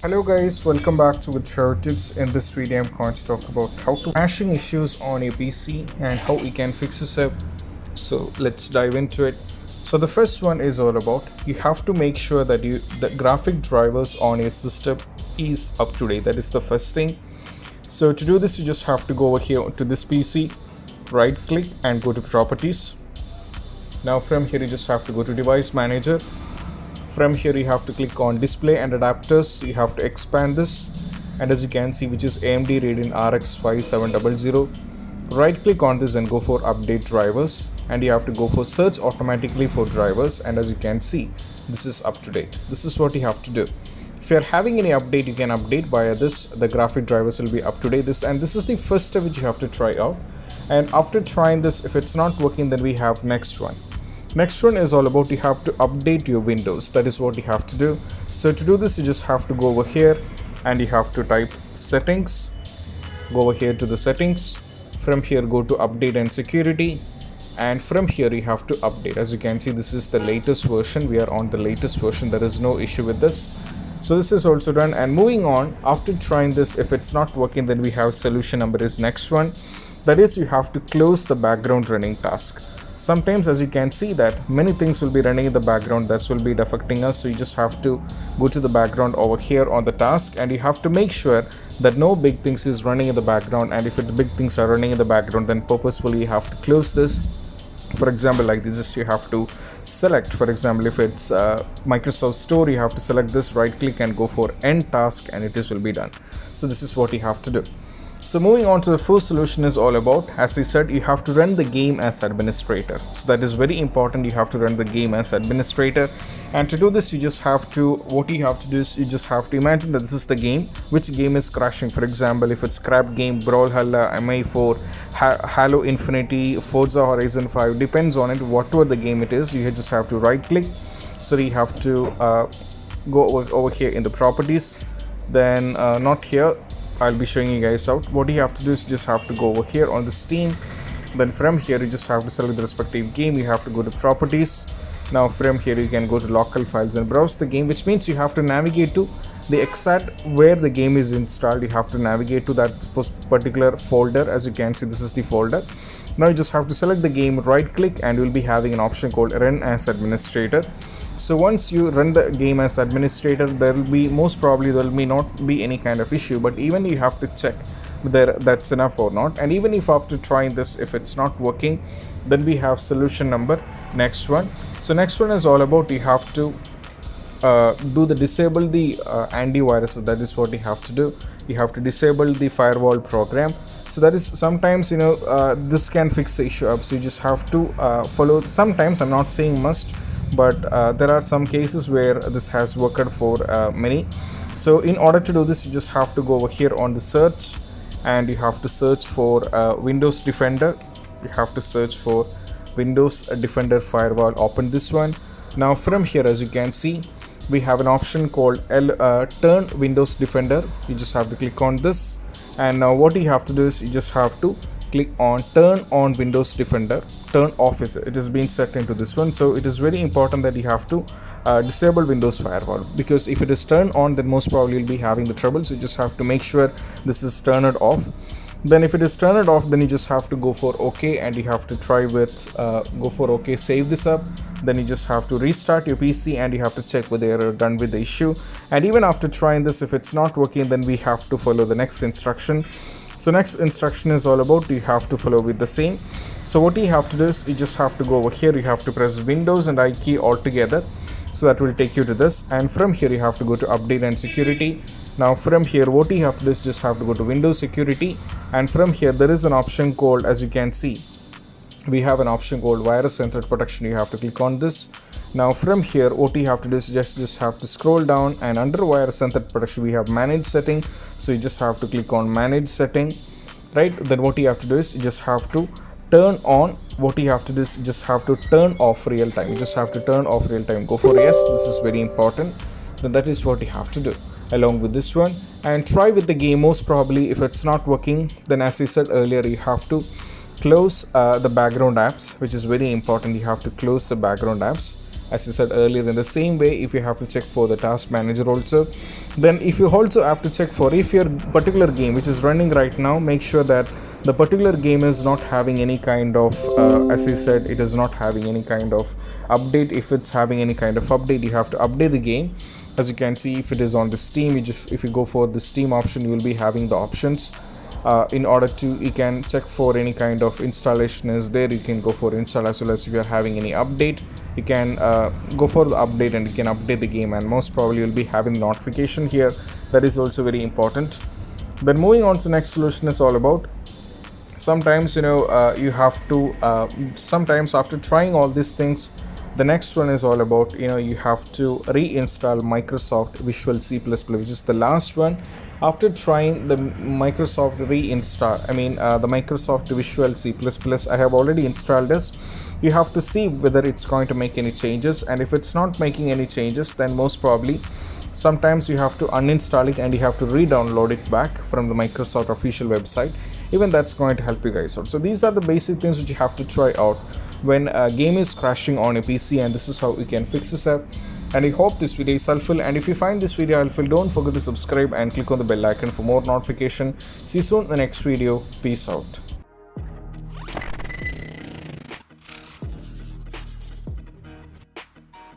Hello guys, welcome back to With Tips. In this video I'm going to talk about how to crashing issues on your PC and how you can fix this up. So let's dive into it. So the first one is all about you have to make sure that the graphic drivers on your system is up to date. That is the first thing. So to do this you just have to go over here to this PC, right click and go to properties. Now from here you just have to go to device manager. From here you have to click on display and adapters. You have to expand this, and as you can see, which is AMD Radeon RX 5700. Right click on this and go for update drivers, and you have to go for search automatically for drivers, and as you can see, this is up to date. This is what you have to do. If you are having any update, you can update via this. The graphic drivers will be up to date. This is the first step which you have to try out, and after trying this, if it's not working, then we have next one. Next one is all about you have to update your Windows. That is what you have to do. So to do this you just have to go over here and you have to type settings. Go over here to the settings. From here go to update and security, and from here you have to update. As you can see, this is the latest version. We are on the latest version. There is no issue with this. So this is also done, and moving on, after trying this, if it's not working, then we have solution number is next one. That is, you have to close the background running task. Sometimes, as you can see, that many things will be running in the background that will be affecting us, so you just have to go to the background over here on the task, and you have to make sure that no big things is running in the background. And if the big things are running in the background, then purposefully you have to close this. For example, like this, you have to select, for example, if it's Microsoft Store, you have to select this, right click and go for end task, and will be done. So this is what you have to do. So moving on to the first solution is all about, as I said, you have to run the game as administrator. So that is very important. You have to run the game as administrator, and to do this you just have to, what you have to do is you just have to imagine that this is the game, which game is crashing. For example, if it's Scrap Game, Brawlhalla, MI4, Halo Infinity, Forza Horizon 5, depends on it, whatever the game it is. You just have to right click. So you have to go over here in the properties, then not here, I'll be showing you guys out. What you have to do is just have to go over here on the Steam. Then from here you just have to select the respective game. You have to go to properties. Now from here you can go to local files and browse the game, which means you have to navigate to the exact where the game is installed. You have to navigate to that particular folder. As you can see, this is the folder. Now you just have to select the game, right click, and you'll be having an option called run as administrator. So once you run the game as administrator, there will be, most probably there may not be any kind of issue, but even you have to check whether that's enough or not. And even if after trying this, if it's not working, then we have solution number next one. So next one is all about you have to disable the antivirus. That is what you have to do. You have to disable the firewall program. So that is, sometimes this can fix the issue up. So you just have to follow. Sometimes, I'm not saying must, but there are some cases where this has worked for many. So in order to do this, you just have to go over here on the search, and you have to search for Windows Defender. You have to search for Windows Defender Firewall. Open this one. Now from here, as you can see, we have an option called turn Windows Defender. You just have to click on this, and now what you have to do is you just have to click on turn on Windows Defender. Turn off is it has been set into this one. So it is very important that you have to disable Windows Firewall, because if it is turned on, then most probably you'll be having the trouble. So you just have to make sure this is turned off. Then if it is turned off, then you just have to go for OK, and you have to try with go for OK, save this up. Then you just have to restart your PC, and you have to check whether you're done with the issue. And even after trying this, if it's not working, then we have to follow the next instruction. So next instruction is all about you have to follow with the same. So what you have to do is you just have to go over here. You have to press Windows and I key all together. So that will take you to this, and from here you have to go to update and security. Now from here, what you have to do is just have to go to Windows Security, and from here there is an option called, as you can see, we have an option called virus and threat protection. You have to click on this. Now from here, what you have to do is just have to scroll down, and under virus and threat protection we have manage setting. So you just have to click on manage setting, right? Then what you have to do is you just have to turn on, what you have to do is you just have to turn off real time. You just have to turn off real time. Go for yes, this is very important. Then that is what you have to do along with this one, and try with the game. Most probably if it's not working, then as I said earlier, you have to close the background apps, which is very important. You have to close the background apps, as I said earlier. In the same way, if you have to check for the task manager also, then if you also have to check for if your particular game which is running right now, make sure that the particular game is not having any kind of as I said, it is not having any kind of update. If it's having any kind of update, you have to update the game. As you can see, if it is on the Steam, if you go for the Steam option, you will be having the options. In order to, you can check for any kind of installation is there, you can go for install, as well as if you are having any update, you can go for the update and you can update the game, and most probably you'll be having notification here. That is also very important. Then moving on to the next solution is all about, sometimes you have to sometimes after trying all these things, the next one is all about, you have to reinstall Microsoft Visual C++, which is the last one. After trying the Microsoft reinstall, the Microsoft Visual C++, I have already installed this. You have to see whether it's going to make any changes, and if it's not making any changes, then most probably sometimes you have to uninstall it and you have to re-download it back from the Microsoft official website. Even that's going to help you guys out. So these are the basic things which you have to try out when a game is crashing on a PC, and this is how you can fix this up. And I hope this video is helpful, and if you find this video helpful, don't forget to subscribe and click on the bell icon for more notification. See you soon in the next video. Peace out.